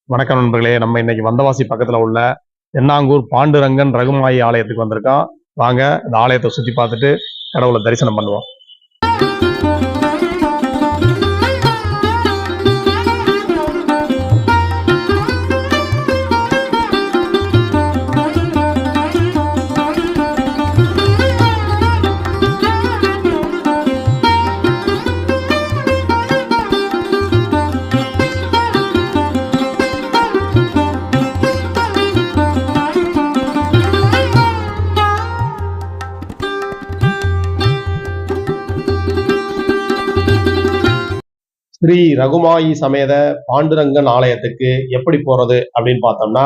வணக்கம் நண்பர்களே. நம்ம இன்னைக்கு வந்தவாசி பக்கத்துல உள்ள தென்னாங்கூர் பாண்டுரங்கன் ரகுமாயி ஆலயத்துக்கு வந்திருக்கோம். வாங்க இந்த ஆலயத்தை சுத்தி பார்த்துட்டு கடவுளை தரிசனம் பண்ணுவோம். ஸ்ரீ ரகுமாயி சமேத பாண்டுரங்கன் ஆலயத்துக்கு எப்படி போறது அப்படின்னு பார்த்தோம்னா,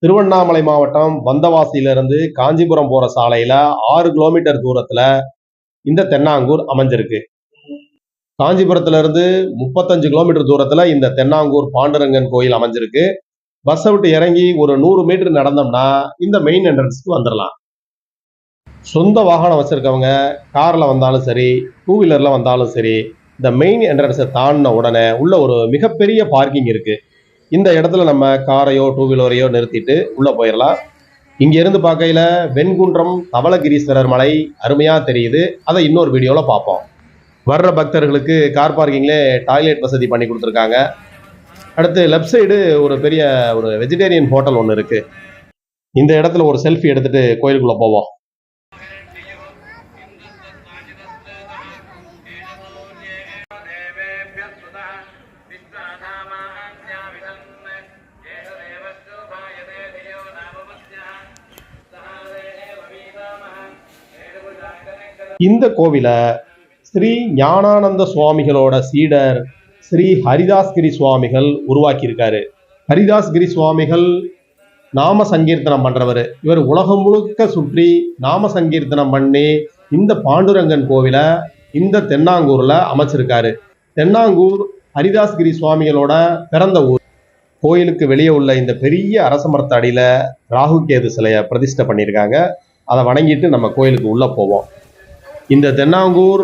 திருவண்ணாமலை மாவட்டம் வந்தவாசியிலிருந்து காஞ்சிபுரம் போற சாலையில 6 கிலோமீட்டர் தூரத்துல இந்த தென்னாங்கூர் அமைஞ்சிருக்கு. காஞ்சிபுரத்துல இருந்து 35 கிலோமீட்டர் தூரத்துல இந்த தென்னாங்கூர் பாண்டுரங்கன் கோயில் அமைஞ்சிருக்கு. பஸ்ஸை விட்டு இறங்கி ஒரு 100 மீட்டர் நடந்தோம்னா இந்த மெயின் என்ட்ரன்ஸ்க்கு வந்துடலாம். சொந்த வாகனம் வச்சிருக்கவங்க கார்ல வந்தாலும் சரி, 2 வீலர்ல வந்தாலும் சரி, இந்த மெயின் என்ட்ரன்ஸை தாண்டின உடனே உள்ள ஒரு மிகப்பெரிய பார்க்கிங் இருக்கு. இந்த இடத்துல நம்ம காரையோ 2 வீலரையோ நிறுத்திட்டு உள்ள போயிடலாம். இங்க இருந்து பார்க்கையில வெண்குன்றம் தவளகிரீஸ்வரர் மலை அருமையா தெரியுது. அதை இன்னொரு வீடியோல பார்ப்போம். வர்ற பக்தர்களுக்கு கார் பார்க்கிங்ல டாய்லெட் வசதி பண்ணி கொடுத்துருக்காங்க. அடுத்து லெஃப்ட் சைடு ஒரு பெரிய வெஜிடேரியன் ஹோட்டல் ஒன்று இருக்கு. இந்த இடத்துல ஒரு செல்ஃபி எடுத்துட்டு கோயிலுக்குள்ள போவோம். இந்த கோவில ஸ்ரீ ஞானானந்த சுவாமிகளோட சீடர் ஸ்ரீ ஹரிதாஸ்கிரி சுவாமிகள் உருவாக்கியிருக்காரு. ஹரிதாஸ்கிரி சுவாமிகள் நாம சங்கீர்த்தனம் பண்றவர். இவர் உலகம் முழுக்க சுற்றி நாம சங்கீர்த்தனம் பண்ணி இந்த பாண்டுரங்கன் கோவில இந்த தென்னாங்கூர்ல அமைச்சிருக்காரு. தென்னாங்கூர் ஹரிதாஸ்கிரி சுவாமிகளோட பிறந்த ஊர். கோயிலுக்கு வெளியே உள்ள இந்த பெரிய அரச மரத்து அடியில ராகு கேது சிலையை பிரதிஷ்டை பண்ணியிருக்காங்க. அதை வணங்கிட்டு நம்ம கோயிலுக்கு உள்ள போவோம். இந்த தென்னாங்கூர்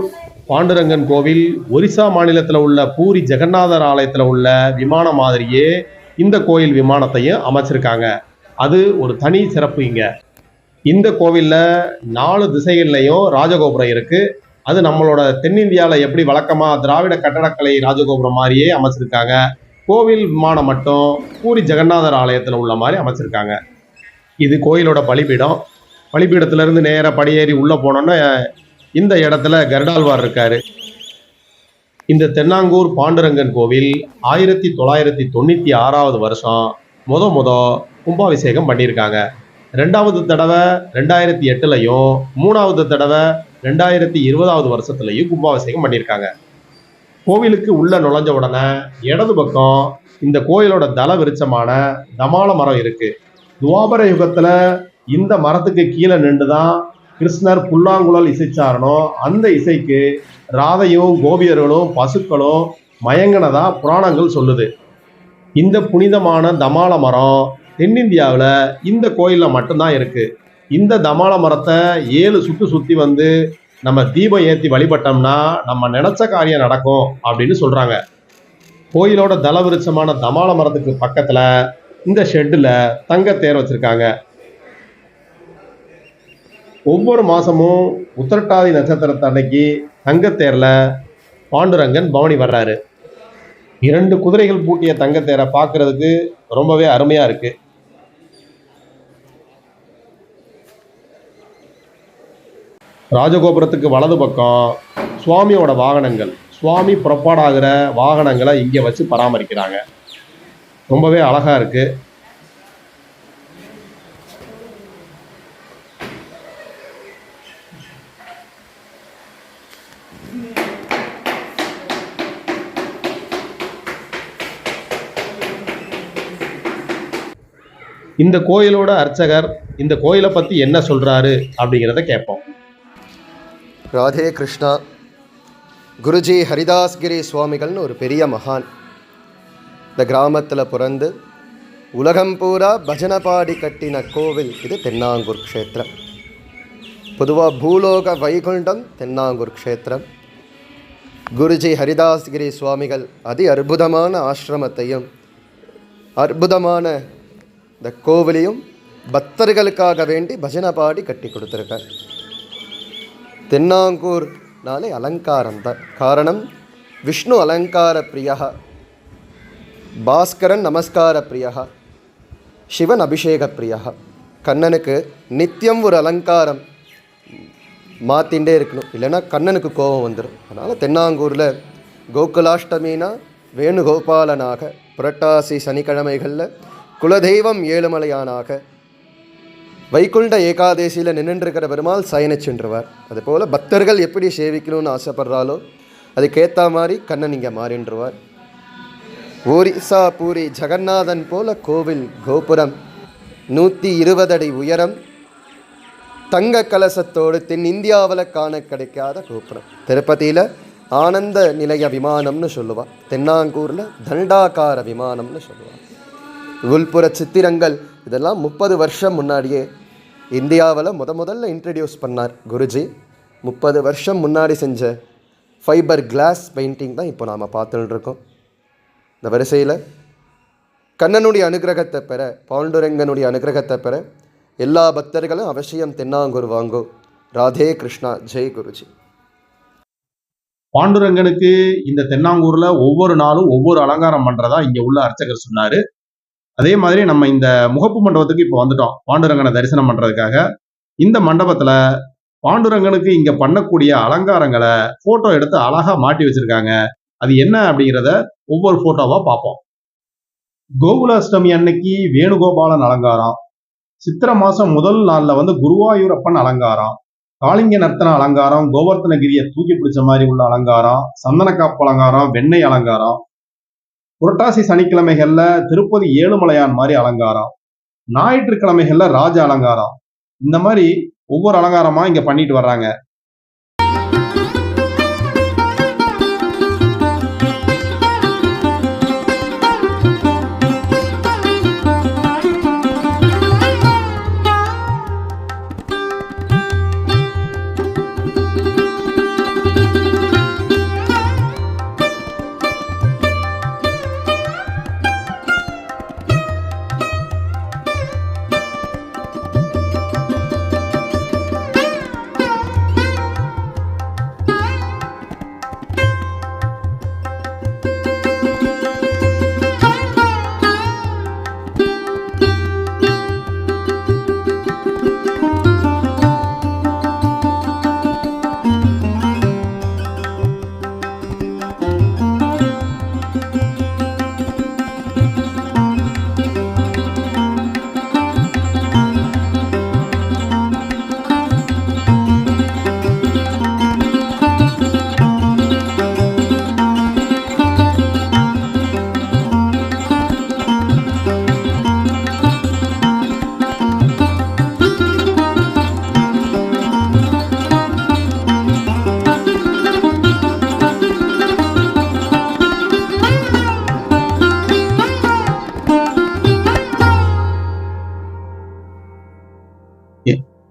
பாண்டுரங்கன் கோவில் ஒரிசா மாநிலத்தில் உள்ள பூரி ஜெகநாதர் ஆலயத்தில் உள்ள விமானம் மாதிரியே இந்த கோயில் விமானத்தையும் அமைச்சிருக்காங்க. அது ஒரு தனி சிறப்பு. இந்த கோவில்ல 4 திசைகள்லையும் ராஜகோபுரம் இருக்கு. அது நம்மளோட தென்னிந்தியாவில் எப்படி வழக்கமா திராவிட கட்டடக்கலை ராஜகோபுரம் மாதிரியே அமைச்சிருக்காங்க. கோவில் விமானம் மட்டும் பூரி ஜெகநாதர் ஆலயத்தில் உள்ள மாதிரி அமைச்சிருக்காங்க. இது கோயிலோட பலிபீடம். பலிபீடத்திலிருந்து நேராக படியேறி உள்ள போனோன்னா இந்த இடத்துல கருடாழ்வார் இருக்காரு. இந்த தென்னாங்கூர் பாண்டுரங்கன் கோவில் 1996 வருஷம் முத கும்பாபிஷேகம் பண்ணியிருக்காங்க. 2வது தடவை 2008லையும் 3வது தடவை 2020 வருஷத்துலையும் கும்பாபிஷேகம் பண்ணியிருக்காங்க. கோவிலுக்கு உள்ள நுழைஞ்ச உடனே இடது பக்கம் இந்த கோயிலோட தல விருட்சமான தமால மரம் இருக்கு. துவாபர யுகத்துல இந்த மரத்துக்கு கீழே நின்றுதான் கிருஷ்ணர் புல்லாங்குழல் இசைச்சாரணும். அந்த இசைக்கு ராதையும் கோபியர்களும் பசுக்களும் மயங்கினதா புராணங்கள் சொல்லுது. இந்த புனிதமான தமால மரம் தென்னிந்தியாவில் இந்த கோயிலில் மட்டும்தான் இருக்கு. இந்த தமால மரத்தை 7 சுற்றி வந்து நம்ம தீபம் ஏற்றி வழிபட்டோம்னா நம்ம நினைச்ச காரியம் நடக்கும் அப்படின்னு சொல்றாங்க. கோயிலோட தல விருட்சமான தமால மரத்துக்கு பக்கத்துல இந்த ஷெட்டில் தங்க தேர் வச்சிருக்காங்க. ஒவ்வொரு மாசமும் உத்திரட்டாதி நட்சத்திரத்து அன்னைக்கு தங்கத்தேர்ல பாண்டுரங்கன் பவனி வர்றாரு. 2 குதிரைகள் பூட்டிய தங்கத்தேரை பார்க்கறதுக்கு ரொம்பவே அருமையா இருக்கு. ராஜகோபுரத்துக்கு வலது பக்கம் சுவாமியோட வாகனங்கள், சுவாமி புறப்பாடாகிற வாகனங்களை இங்க வச்சு பராமரிக்கிறாங்க. ரொம்பவே அழகா இருக்கு. இந்த கோயிலோட அர்ச்சகர் இந்த கோயிலை பற்றி என்ன சொல்கிறாரு அப்படிங்கிறத கேட்போம். ராதே கிருஷ்ணா. குருஜி ஹரிதாஸ்கிரி சுவாமிகள்னு ஒரு பெரிய மகான். இந்த கிராமத்தில் பிறந்து உலகம் பூரா பஜனை பாடி கட்டின கோவில் இது தென்னாங்கூர் க்ஷேத்திரம். பொதுவாக பூலோக வைகுண்டம் தென்னாங்கூர் க்ஷேத்திரம். குருஜி ஹரிதாஸ்கிரி சுவாமிகள் அதி அற்புதமான ஆசிரமத்தையும் அற்புதமான இந்த கோவிலையும் பக்தர்களுக்காக வேண்டி பஜனை பாடி கட்டி கொடுத்துருக்கார். தென்னாங்கூர்னாலே அலங்காரம் தான் காரணம். விஷ்ணு அலங்கார பிரியா, பாஸ்கரன் நமஸ்கார பிரியா, சிவன் அபிஷேக பிரியா. கண்ணனுக்கு நித்தியம் ஒரு அலங்காரம் மாற்றிகிட்டே இருக்கணும், இல்லைன்னா கண்ணனுக்கு கோபம் வந்துடும். அதனால் தென்னாங்கூரில் கோகுலாஷ்டமினா வேணுகோபாலனாக, புரட்டாசி சனிக்கிழமைகளில் குலதெய்வம் ஏழுமலையானாக, வைகுண்ட ஏகாதேசியில் நின்றுருக்கிற பெருமாள் சயன சென்றுவார். அதுபோல் பக்தர்கள் எப்படி சேவிக்கணும்னு ஆசைப்படுறாலோ அதுக்கேற்ற மாதிரி கண்ணன் இங்கே மாறின்றுவார். ஒரிசா பூரி ஜெகநாதன் போல கோவில் கோபுரம், 120 அடி உயரம், தங்க கலசத்தோடு தென்னிந்தியாவில் காண கிடைக்காத கோபுரம். திருப்பதியில் ஆனந்த நிலைய விமானம்னு சொல்லுவாள், தென்னாங்கூரில் தண்டாகார விமானம்னு சொல்லுவாள். உள்புற சித்திரங்கள் இதெல்லாம் 30 வருஷம் முன்னாடியே இந்தியாவில் முதல்ல இன்ட்ரடியூஸ் பண்ணார் குருஜி. 30 வருஷம் முன்னாடி செஞ்ச ஃபைபர் கிளாஸ் பெயிண்டிங் தான் இப்போ நாம் பார்த்துட்டு இருக்கோம். இந்த வரிசையில் கண்ணனுடைய அனுகிரகத்தை பெற, பாண்டுரங்கனுடைய அனுகிரகத்தை பெற எல்லா பக்தர்களும் அவசியம் தென்னாங்கூர் வாங்கோ. ராதே கிருஷ்ணா, ஜெய் குருஜி. பாண்டுரங்கனுக்கு இந்த தென்னாங்கூர்ல ஒவ்வொரு நாளும் ஒவ்வொரு அலங்காரம் பண்றதா இங்க உள்ள அர்ச்சகர் சொன்னாரு. அதே மாதிரி நம்ம இந்த முகப்பு மண்டபத்துக்கு இப்போ வந்துட்டோம் பாண்டுரங்கனை தரிசனம் பண்றதுக்காக. இந்த மண்டபத்துல பாண்டுரங்கனுக்கு இங்க பண்ணக்கூடிய அலங்காரங்களை போட்டோ எடுத்து அழகா மாட்டி வச்சிருக்காங்க. அது என்ன அப்படிங்கிறத ஒவ்வொரு போட்டோவா பார்ப்போம். கோகுலாஷ்டமி அன்னைக்கு வேணுகோபாலன் அலங்காரம், சித்திரை மாசம் முதல் நாள்ல குருவாயூரப்பன் அலங்காரம், காளிங்க நர்த்தன அலங்காரம், கோவர்த்தனகிரியை தூக்கி பிடிச்ச மாதிரி உள்ள அலங்காரம், சந்தனக்காப்பு அலங்காரம், வெண்ணெய் அலங்காரம், புரட்டாசி சனிக்கிழமைகள்ல திருப்பதி ஏழுமலையான் மாதிரி அலங்காரம், ஞாயிற்றுக்கிழமைகள்ல ராஜ அலங்காரம், இந்த மாதிரி ஒவ்வொரு அலங்காரமா இங்க பண்ணிட்டு வர்றாங்க.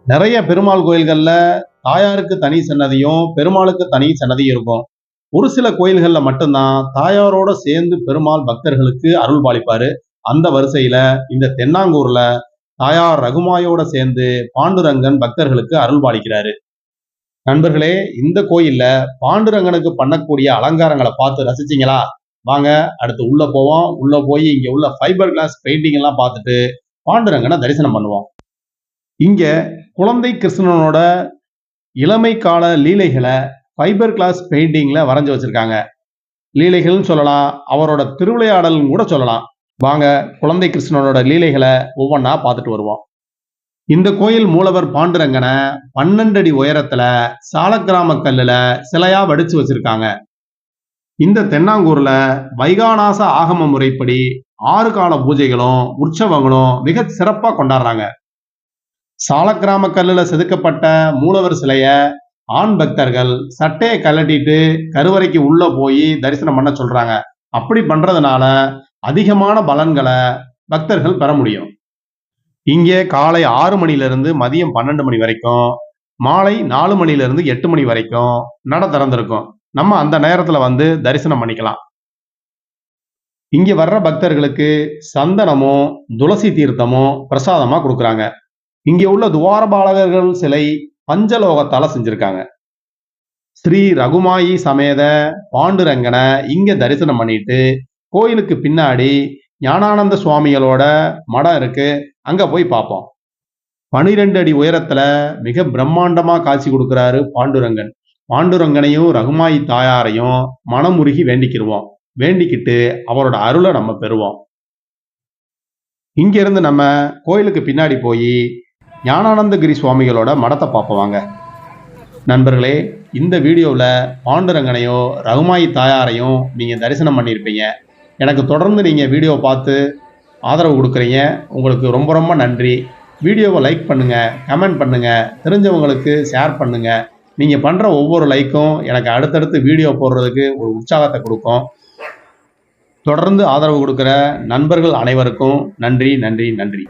நிறைய பெருமாள் கோயில்கள்ல தாயாருக்கு தனி சன்னதியும் பெருமாளுக்கு தனி சன்னதியும் இருக்கும். ஒரு சில கோயில்கள்ல மட்டும்தான் தாயாரோட சேர்ந்து பெருமாள் பக்தர்களுக்கு அருள் பாலிப்பாரு. அந்த வரிசையில இந்த தென்னாங்கூர்ல தாயார் ரகுமாயோட சேர்ந்து பாண்டுரங்கன் பக்தர்களுக்கு அருள் பாலிக்கிறாரு. நண்பர்களே, இந்த கோயில்ல பாண்டுரங்கனுக்கு பண்ணக்கூடிய அலங்காரங்களை பார்த்து ரசிச்சிங்களா? வாங்க அடுத்து உள்ள போவோம். உள்ள போய் இங்க உள்ள ஃபைபர் கிளாஸ் பெயிண்டிங் எல்லாம் பார்த்துட்டு பாண்டுரங்கனை தரிசனம் பண்ணுவோம். இங்க குழந்தை கிருஷ்ணனோட இளமை கால லீலைகளை ஃபைபர் கிளாஸ் பெயிண்டிங்ல வரைஞ்சு வச்சிருக்காங்க. லீலைகள்னு சொல்லலாம், அவரோட திருவிளையாடல் கூட சொல்லலாம். வாங்க குழந்தை கிருஷ்ணனோட லீலைகளை ஒவ்வொன்றா பார்த்துட்டு வருவோம். இந்த கோயில் மூலவர் பாண்டுரங்கனை 12 அடி உயரத்துல சாலக்கிராம கல்லுல சிலையா வடிச்சு வச்சிருக்காங்க. இந்த தென்னாங்கூர்ல வைகாநாச ஆகம முறைப்படி 6 கால பூஜைகளும் உற்சவங்களும் மிக சிறப்பா கொண்டாடுறாங்க. சாலக்கிராம கல்லுல செதுக்கப்பட்ட மூலவர் சிலைய ஆண் பக்தர்கள் சட்டையை கழட்டிட்டு கருவறைக்கு உள்ள போய் தரிசனம் பண்ண சொல்றாங்க. அப்படி பண்றதுனால அதிகமான பலன்களை பக்தர்கள் பெற முடியும். இங்கே காலை 6 மணிலிருந்து மதியம் 12 மணி வரைக்கும், மாலை 4 மணிலிருந்து 8 மணி வரைக்கும் நட திறந்திருக்கும். நம்ம அந்த நேரத்துல தரிசனம் பண்ணிக்கலாம். இங்க வர்ற பக்தர்களுக்கு சந்தனமும் துளசி தீர்த்தமும் பிரசாதமா கொடுக்குறாங்க. இங்க உள்ள துவாரபாலகர்கள் சிலை பஞ்சலோகத்தால செஞ்சிருக்காங்க. ஸ்ரீ ரகுமாயி சமேத பாண்டுரங்கனை இங்க தரிசனம் பண்ணிட்டு கோயிலுக்கு பின்னாடி ஞானானந்த சுவாமிகளோட மடம் இருக்கு, அங்க போய் பார்ப்போம். 12 அடி உயரத்துல மிக பிரம்மாண்டமா காட்சி கொடுக்கிறாரு பாண்டுரங்கன். பாண்டுரங்கனையும் ரகுமாயி தாயாரையும் மனமுருகி வேண்டிக்கிருவோம். வேண்டிக்கிட்டு அவரோட அருளை நம்ம பெறுவோம். இங்க இருந்து நம்ம கோயிலுக்கு பின்னாடி போய் ஞானானந்தகிரி சுவாமிகளோட மடத்தை பார்ப்போம் வாங்க. நண்பர்களே, இந்த வீடியோவில் பாண்டுரங்கனையோ ரகுமாயி தாயாரையும் நீங்கள் தரிசனம் பண்ணியிருப்பீங்க. எனக்கு தொடர்ந்து நீங்கள் வீடியோ பார்த்து ஆதரவு கொடுக்குறீங்க. உங்களுக்கு ரொம்ப ரொம்ப நன்றி. வீடியோவை லைக் பண்ணுங்கள், கமெண்ட் பண்ணுங்கள், தெரிஞ்சவங்களுக்கு ஷேர் பண்ணுங்கள். நீங்கள் பண்ணுற ஒவ்வொரு லைக்கும் எனக்கு அடுத்தடுத்து வீடியோ போடுறதுக்கு ஒரு உற்சாகத்தை கொடுக்கும். தொடர்ந்து ஆதரவு கொடுக்குற நண்பர்கள் அனைவருக்கும் நன்றி நன்றி நன்றி.